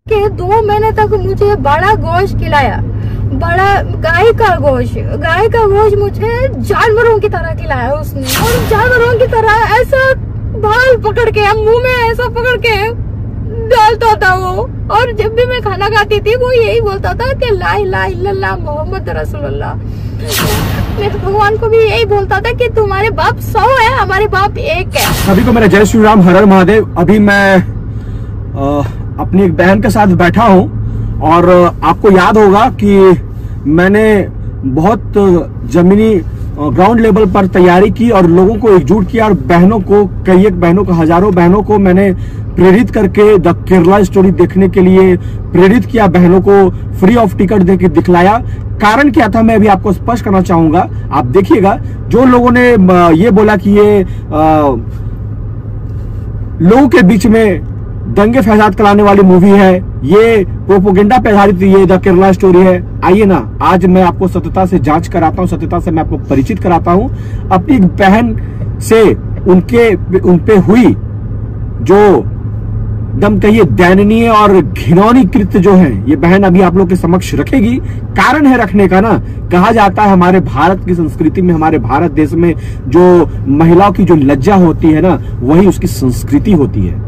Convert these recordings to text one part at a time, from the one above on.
के 2 महीने तक मुझे बड़ा गोश्त खिलाया, बड़ा गाय का गोश्त मुझे जानवरों की तरह खिलाया उसने, और जानवरों की तरह ऐसा बाल पकड़ के मुंह में ऐसा पकड़ के डालता था वो। और जब भी मैं खाना खाती थी वो यही बोलता था कि ला इलाहा इल्लल्लाह मोहम्मद रसूलुल्लाह। मेरे भगवान को भी यही बोलता था कि तुम्हारे बाप 100 है, हमारे बाप 1 है। सभी को मेरा जय श्री राम, हर हर महादेव। अभी मैं अपनी एक बहन के साथ बैठा हूँ और आपको याद होगा कि मैंने बहुत जमीनी ग्राउंड लेवल पर तैयारी की और लोगों को एकजुट किया, और बहनों को, कई एक बहनों को, हजारों बहनों को मैंने प्रेरित करके द केरला स्टोरी देखने के लिए प्रेरित किया। बहनों को फ्री ऑफ टिकट देके दिखलाया। कारण क्या था मैं अभी आपको स्पष्ट करना चाहूंगा, आप देखिएगा। जो लोगों ने ये बोला कि ये लोगों के बीच में दंगे फसाद कराने वाली मूवी है, ये प्रोपोगेंडा पे आधारित ये द केरला स्टोरी है, आइए ना आज मैं आपको सत्यता से जांच कराता हूँ, सत्यता से मैं आपको परिचित कराता हूँ। अपनी बहन से उनपे हुई जो दम कहिए दयनीय और घिनौनी कृत्य जो है, ये बहन अभी आप लोग के समक्ष रखेगी। कारण है रखने का ना, कहा जाता है हमारे भारत की संस्कृति में, हमारे भारत देश में जो महिलाओं की जो लज्जा होती है ना, वही उसकी संस्कृति होती है,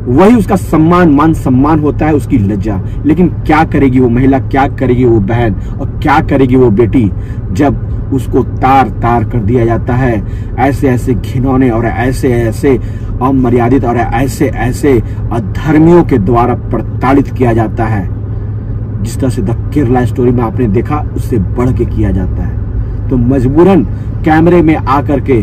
वही उसका सम्मान, मान सम्मान होता है, उसकी लज्जा। लेकिन क्या करेगी वो महिला, क्या करेगी वो बहन, और क्या करेगी वो बेटी जब उसको तार तार कर दिया जाता है, ऐसे ऐसे घिनौने और ऐसे ऐसे अमर्यादित और ऐसे ऐसे अधर्मियों के द्वारा प्रताड़ित किया जाता है। जिस तरह से द केरला स्टोरी में आपने देखा, उससे बढ़ के किया जाता है। तो मजबूरन कैमरे में आकर के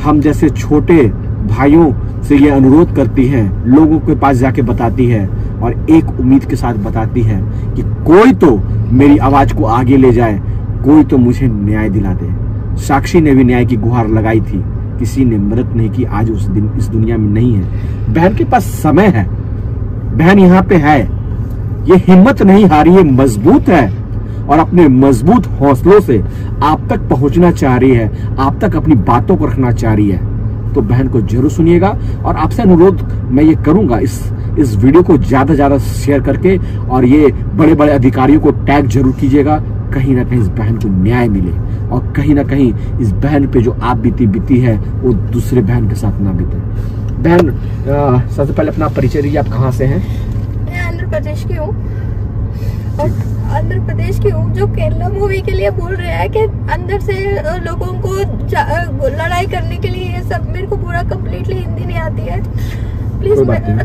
हम जैसे छोटे भाइयों से ये अनुरोध करती हैं, लोगों के पास जाके बताती है और एक उम्मीद के साथ बताती है कि कोई तो मेरी आवाज को आगे ले जाए, कोई तो मुझे न्याय दिला दे। साक्षी ने भी न्याय की गुहार लगाई थी, किसी ने मदद नहीं की। आज उस दिन इस दुनिया में नहीं है। बहन के पास समय है, बहन यहाँ पे है, ये हिम्मत नहीं हारी है, मजबूत है और अपने मजबूत हौसलों से आप तक पहुंचना चाह रही है, आप तक अपनी बातों को रखना चाह रही है। तो बहन को जरूर सुनिएगा और आपसे अनुरोध मैं ये करूंगा, इस वीडियो को ज्यादा ज्यादा शेयर करके और ये बड़े बड़े अधिकारियों को टैग जरूर कीजिएगा। कहीं ना कहीं इस बहन को न्याय मिले और कहीं ना कहीं इस बहन पे जो आप बीती है वो दूसरे बहन के साथ ना बीते। बहन सबसे पहले अपना परिचय दीजिए, आप कहाँ से हैं? मैं आंध्र प्रदेश की हूँ, और आंध्र प्रदेश की हूँ जो केरला मूवी के लिए बोल रहे हैं कि अंदर से लोगों को लड़ाई करने के लिए, ये सब मेरे को पूरा कम्प्लीटली हिंदी नहीं आती है प्लीज।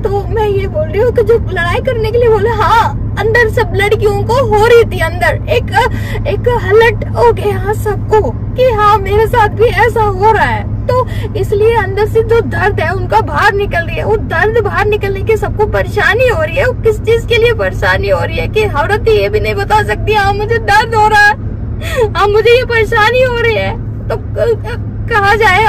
तो मैं ये बोल रही हूँ कि जो लड़ाई करने के लिए बोले, हाँ अंदर सब लड़कियों को हो रही थी, अंदर एक हलट हो गया हाँ सबको कि हाँ मेरे साथ भी ऐसा हो रहा है। तो इसलिए अंदर से जो दर्द है उनका बाहर निकल रही है, वो दर्द बाहर निकलने की सबको परेशानी हो रही है। वो किस चीज के लिए परेशानी हो रही है कि औरत ये भी नहीं बता सकती हाँ मुझे दर्द हो रहा है, हाँ मुझे ये परेशानी हो रही है। तो कहा जाए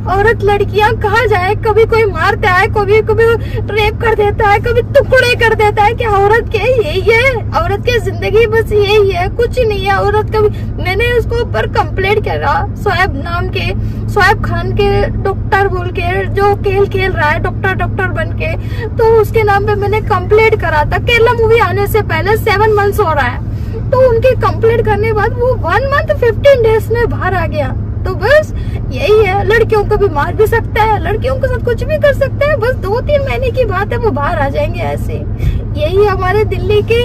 औरत लड़कियां कहा जाए, कभी कोई मारता है, कभी रेप कर देता है, कभी टुकड़े कर देता है कि औरत के यही है, औरत की जिंदगी बस यही है, कुछ नहीं है औरत का। मैंने उसको ऊपर कंप्लेंट करा, शोएब खान के डॉक्टर बोल के जो खेल रहा है, डॉक्टर बन के, तो उसके नाम पे मैंने कंप्लेंट करा था। केरला मूवी आने से पहले 7 मंथ्स हो रहा है, तो उनके कंप्लेंट करने के बाद वो 1 मंथ 15 डेज में बाहर आ गया। तो बस यही है, लड़कियों को भी मार भी सकता है, लड़कियों के साथ कुछ भी कर सकता है, बस 2-3 महीने की बात है वो बाहर आ जाएंगे ऐसे। यही हमारे दिल्ली के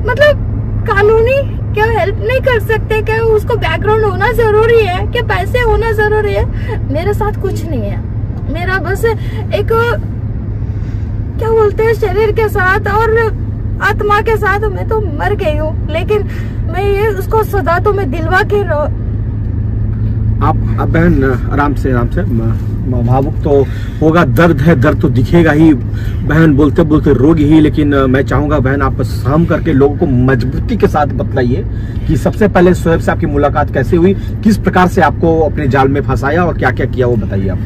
मतलब कानूनी क्या हेल्प नहीं कर सकते, क्या उसको बैकग्राउंड होना जरूरी है, क्या पैसे होना जरूरी है। मेरे साथ कुछ नहीं है, मेरा बस एक क्या बोलते हैं शरीर के साथ और आत्मा के साथ मैं तो मर गई हूँ, लेकिन मैं ये उसको सदा तो मैं दिलवा के आप बहन आराम से भावुक तो होगा, दर्द है, दर्द तो दिखेगा ही, बहन बोलते बोलते रोगी ही। लेकिन मैं चाहूंगा बहन आप सहम करके लोगों को मजबूती के साथ बतलाइए कि सबसे पहले शोएब से आपकी मुलाकात कैसे हुई, किस प्रकार से आपको अपने जाल में फंसाया और क्या क्या किया, वो बताइए आप।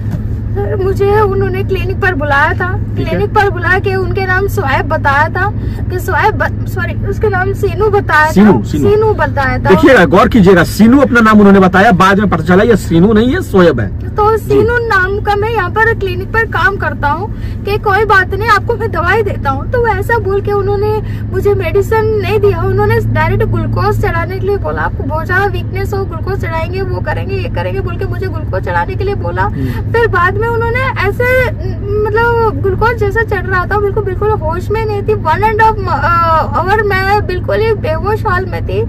सर मुझे उन्होंने क्लिनिक पर बुलाया था, क्लिनिक पर बुला के उनके नाम सोएब बताया था कि सॉरी उसके नाम सीनू बताया था, सीनू बताया था। देखिएगा, गौर कीजिएगा, सीनू अपना नाम उन्होंने बताया, बाद में पता चला ये सीनू नहीं है, सोएब है। तो सीनू नाम का मैं यहाँ पर क्लिनिक पर काम करता हूँ कि कोई बात नहीं, आपको मैं दवाई देता हूँ। तो वैसा बोल के उन्होंने मुझे मेडिसिन नहीं दिया, उन्होंने डायरेक्ट ग्लूकोज चढ़ाने के लिए बोला। आपको बहुत ज्यादा वीकनेस हो, ग्लूकोज चढ़ाएंगे, वो करेंगे, ये करेंगे बोल के मुझे ग्लूकोज चढ़ाने के लिए बोला। फिर बाद में उन्होंने ऐसे मतलब ग्लूकोज जैसा चढ़ रहा था, बिल्कुल होश में नहीं थी। 1.5 आवर मैं बिल्कुल ही बेहोश हाल में थी।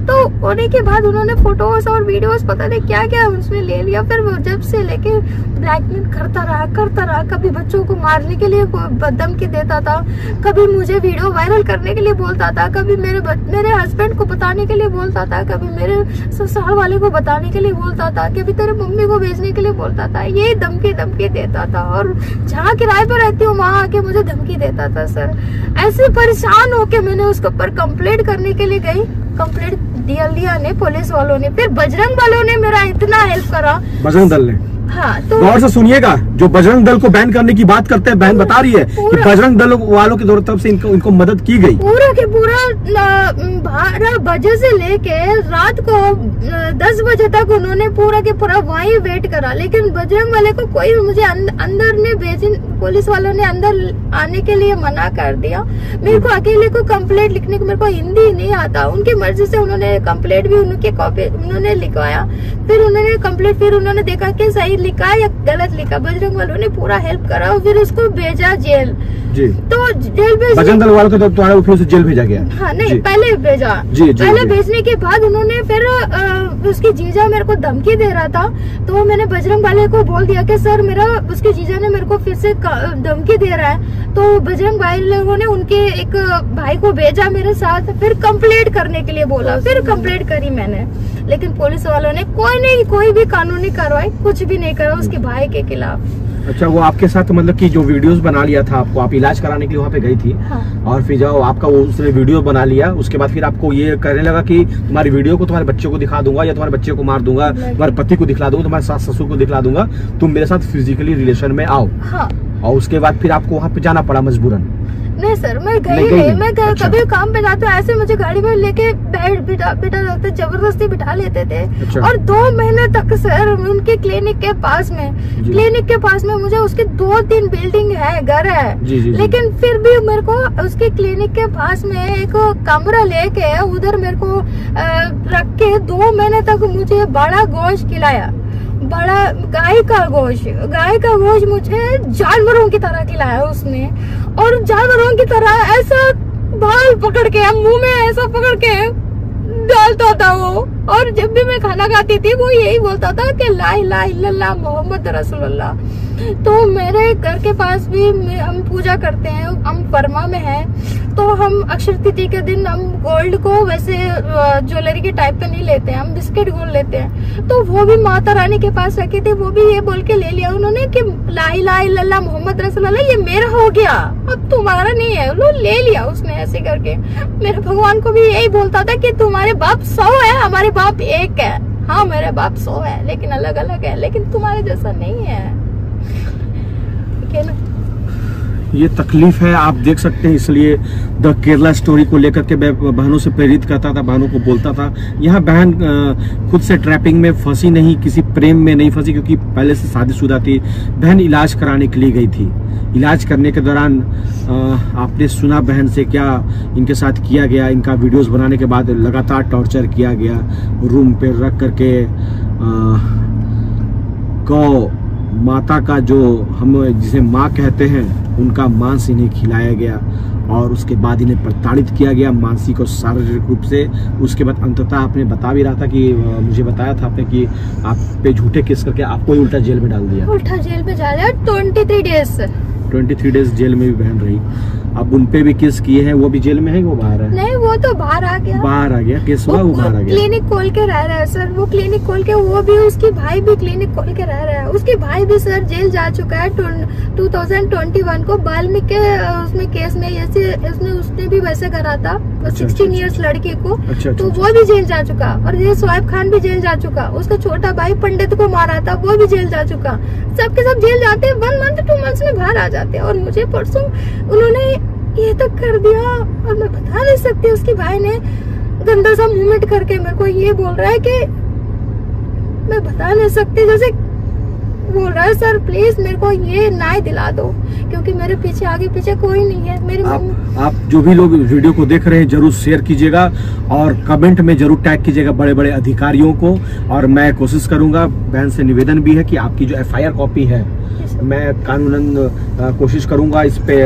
तो होने के बाद उन्होंने फोटोज और वीडियोस पता नहीं क्या क्या उसमें ले लिया। फिर वो जब से लेके ब्लैकमेल करता रहा। कभी बच्चों को मारने के लिए धमकी देता था, कभी मुझे वीडियो वायरल करने के लिए बोलता था, कभी मेरे हस्बैंड को बताने के लिए बोलता था, कभी मेरे ससुराल वाले को बताने के लिए बोलता था, कभी तेरे मम्मी को भेजने के लिए बोलता था। ये धमकी देता था। और जहाँ किराए पर रहती हूँ वहाँ आके मुझे धमकी देता था। सर ऐसे परेशान होके मैंने उसके ऊपर कंप्लेंट करने के लिए गई। कंप्लेंट दिया ने पुलिस वालों ने, फिर बजरंग वालों ने मेरा इतना हेल्प करा, बजरंग दल ने। हाँ, तो गौर से सुनिएगा, जो बजरंग दल को बैन करने की बात करते हैं, बहन बता रही है कि बजरंग दल वालों की तरफ से इनको मदद की गई। पूरा के पूरा 12 बजे से लेके रात को 10 बजे तक उन्होंने पूरा के पूरा वहीं वेट करा। लेकिन बजरंग वाले को कोई मुझे अंदर ने भेजे, पुलिस वालों ने अंदर आने के लिए मना कर दिया। मेरे को अकेले को कंप्लेंट लिखने को, मेरे को हिंदी नहीं आता, उनकी मर्जी से उन्होंने कंप्लेंट भी उनके कॉपी उन्होंने लिखवाया। फिर उन्होंने कंप्लेंट, फिर उन्होंने देखा कि सही लिखा या गलत लिखा। बजरंग वालों ने पूरा हेल्प करा और फिर उसको भेजा जेल। जी। तो जेल भेज, बजरंग दल वालों को तो तुम्हारे फिर से जेल भेजा गया। हाँ नहीं, पहले भेजा। पहले भेजने के बाद उन्होंने फिर उसकी जीजा मेरे को धमकी दे रहा था, तो मैंने बजरंग वाले को बोल दिया कि सर मेरा उसकी जीजा ने मेरे को फिर से धमकी दे रहा है। तो बजरंग भाई लोगों ने उनके एक भाई को भेजा मेरे साथ, फिर कंप्लेंट करने के लिए बोला। फिर कंप्लेंट करी मैंने, लेकिन पुलिस वालों ने कोई भी कानूनी कार्रवाई कुछ भी नहीं करा उसके भाई के खिलाफ। अच्छा, वो आपके साथ मतलब कि जो वीडियोस बना लिया था, आपको आप इलाज कराने के लिए वहाँ पे गई थी। हाँ। और फिर जब आपका वो उसने वीडियो बना लिया, उसके बाद फिर आपको ये कहने लगा कि तुम्हारी वीडियो को तुम्हारे बच्चे को दिखा दूंगा, या तुम्हारे बच्चे को मार दूंगा, तुम्हारे पति को दिखला दूंगा, तुम्हारे सास ससुर को दिखला दूंगा, तुम मेरे साथ फिजिकली रिलेशन में आओ। हाँ। और उसके बाद फिर आपको वहाँ पे जाना पड़ा मजबूरन। नहीं सर, मैं गई नहीं। मैं अच्छा। कभी काम पे जाते ऐसे मुझे गाड़ी में लेके बिठा देते, जबरदस्ती बिठा लेते थे। अच्छा। और 2 महीने तक सर उनके क्लिनिक के पास में मुझे उसकी 2-3 बिल्डिंग है, घर है। जी। लेकिन फिर भी मेरे को उसके क्लिनिक के पास में एक कमरा लेके उधर मेरे को रख के 2 महीने तक मुझे बड़ा गोश्त खिलाया। बड़ा गाय का गोश्त मुझे जानवरों की तरह खिलाया उसने। और जानवरों की तरह ऐसा बाल पकड़ के, मुंह में ऐसा पकड़ के डालता था वो। और जब भी मैं खाना खाती थी वो यही बोलता था कि ला इलाहा इल्लल्लाह मोहम्मद रसूलुल्लाह। तो मेरे घर के पास भी हम पूजा करते हैं, हम परमा में हैं। तो हम अक्षय तृतीया के दिन हम गोल्ड को वैसे ज्वेलरी के टाइप का नहीं लेते हैं, हम बिस्किट गोल्ड लेते हैं। तो वो भी माता रानी के पास रखे थे, वो भी ये बोल के ले लिया उन्होंने कि ला इलाहा इल्लल्लाह मोहम्मद रसूलुल्लाह, ये मेरा हो गया, अब तुम्हारा नहीं है। वो ले लिया उसने ऐसे करके। मेरे भगवान को भी यही बोलता था कि तुम्हारे बाप 100 है, हमारे बाप एक है। हाँ मेरे बाप 100 है लेकिन अलग अलग है, लेकिन तुम्हारे जैसा नहीं है। ये तकलीफ है, आप देख सकते हैं। इसलिए द केरला स्टोरी को लेकर के मैं बहनों से प्रेरित करता था, बहनों को बोलता था। यहाँ बहन खुद से ट्रैपिंग में फंसी नहीं, किसी प्रेम में नहीं फंसी, क्योंकि पहले से शादीशुदा थी। बहन इलाज कराने के लिए गई थी। इलाज करने के दौरान आपने सुना बहन से क्या इनके साथ किया गया। इनका वीडियोस बनाने के बाद लगातार टॉर्चर किया गया, रूम पे रख करके गौ माता का जो हम जिसे माँ कहते हैं उनका मांस इन्हें खिलाया गया। और उसके बाद इन्हें प्रताड़ित किया गया मानसिक और शारीरिक रूप से। उसके बाद अंततः आपने बता भी रहा था कि मुझे बताया था आपने कि आप पे झूठे केस करके आपको ही उल्टा जेल में डाल दिया। उल्टा जेल में डाला 23 डेज 23 डेज जेल में भी बहन रही। अब उन पे भी केस किए हैं, वो भी जेल में है, वो बाहर है? नहीं, वो तो बाहर आ गया। बाहर आ गया केस हुआ, वो बाहर आ गया। क्लिनिक खोल के रह रहा है सर, वो क्लिनिक खोल के, वो भी उसकी भाई भी क्लिनिक खोल के रह रहा है। उसकी भाई भी सर जेल जा चुका है 2021 को बाल्मीकि के उसमें केस में, उसने भी वैसे करा था 16 इयर्स लड़की को। तो वो भी जेल जा चुका। और ये शोएब खान भी जेल जा चुका। उसका छोटा भाई पंडित को मारा था, वो भी जेल जा चुका। सबके सब जेल जाते हैं, 1 मंथ 2 मंथ्स में बाहर आ जाते हैं। और मुझे परसों उन्होंने ये तक कर दिया, और मैं बता नहीं सकती। उसके भाई ने गंदा सा मूवमेंट करके मेरे को ये बोल रहा है कि मैं बता नहीं सकती, जैसे बोल रहा है सर प्लीज मेरे को ये न्याय दिला दो, क्योंकि मेरे पीछे आगे पीछे कोई नहीं है। मेरे आप जो भी लोग वीडियो को देख रहे हैं जरूर शेयर कीजिएगा और कमेंट में जरूर टैग कीजिएगा बड़े बड़े अधिकारियों को। और मैं कोशिश करूंगा, बहन से निवेदन भी है कि आपकी जो FIR कॉपी है, मैं कानूनन कोशिश करूंगा इस पे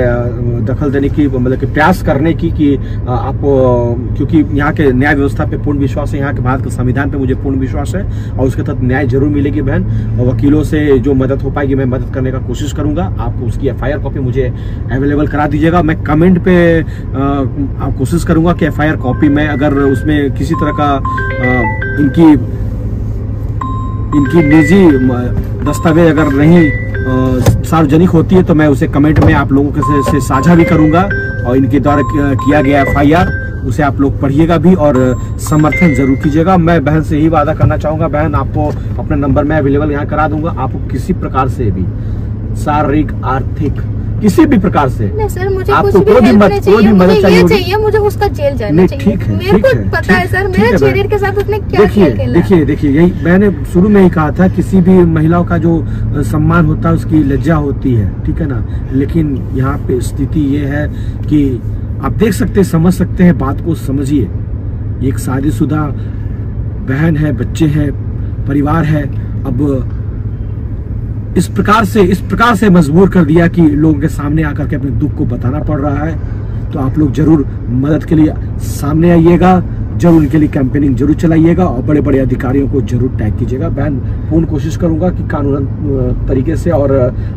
दखल देने की, मतलब कि प्रयास करने की, कि आप, क्योंकि यहाँ के न्याय व्यवस्था पे पूर्ण विश्वास है, यहाँ के भारत के संविधान पे मुझे पूर्ण विश्वास है, और उसके तहत न्याय जरूर मिलेगी बहन। और वकीलों से जो मदद हो पाएगी मैं मदद करने का कोशिश करूंगा। आप उसकी FIR कॉपी मुझे अवेलेबल करा दीजिएगा। मैं कमेंट पे आप कोशिश करूंगा कि FIR कॉपी में अगर उसमें किसी तरह का इनकी निजी दस्तावेज अगर नहीं सार्वजनिक होती है तो मैं उसे कमेंट में आप लोगों के से साझा भी करूंगा। और इनके द्वारा किया गया FIR उसे आप लोग पढ़िएगा भी और समर्थन जरूर कीजिएगा। मैं बहन से यही वादा करना चाहूंगा, बहन आपको अपना नंबर मैं अवेलेबल यहाँ करा दूंगा। आपको किसी प्रकार से भी शारीरिक, आर्थिक, किसी भी प्रकार से नहीं सर, मुझे आपको कुछ भी हेल्प नहीं चाहिए, मुझे ये चाहिए, चाहिए, मुझे उसका जेल जाना चाहिए। ठीक है, मेरे को पता है सर, मेरे शरीर के साथ उसने क्या खेल खेला। देखिए यही मैंने शुरू में ही कहा था, किसी भी महिलाओं का जो सम्मान होता है उसकी लज्जा होती है, ठीक है ना। लेकिन यहाँ पे स्थिति ये है कि आप देख सकते, समझ सकते हैं, बात को समझिए। एक शादीशुदा बहन है, बच्चे हैं, परिवार है, अब इस प्रकार से मजबूर कर दिया कि लोगों के सामने आकर के अपने दुख को बताना पड़ रहा है। तो आप लोग जरूर मदद के लिए सामने आइएगा, जरूर इनके लिए कैंपेनिंग जरूर चलाइएगा और बड़े बड़े अधिकारियों को जरूर टैग कीजिएगा। बहन पूर्ण कोशिश करूंगा कि कानूनन तरीके से, और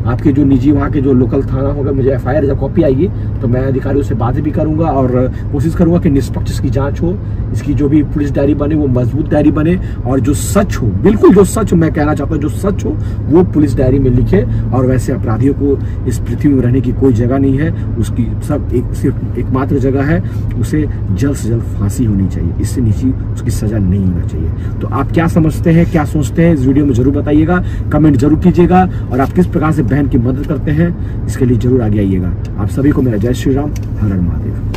आपके जो निजी वहाँ के जो लोकल थाना होगा, मुझे FIR जब कॉपी आएगी तो मैं अधिकारियों से बात भी करूंगा और कोशिश करूंगा कि निष्पक्ष इसकी जांच हो, इसकी जो भी पुलिस डायरी बने वो मजबूत डायरी बने, और जो सच हो, बिल्कुल जो सच मैं कहना चाहता हूँ, जो सच हो वो पुलिस डायरी में लिखे। और वैसे अपराधियों को इस पृथ्वी में रहने की कोई जगह नहीं है, उसकी सब सिर्फ एकमात्र जगह है, उसे जल्द से जल्द फांसी होनी चाहिए, इससे नीचे उसकी सजा नहीं होना चाहिए। तो आप क्या समझते हैं, क्या सोचते हैं, इस वीडियो में जरूर बताइएगा, कमेंट जरूर कीजिएगा। और आप किस प्रकार से बहन की मदद करते हैं इसके लिए जरूर आगे आइएगा। आप सभी को मेरा जय श्री राम, हर हर महादेव।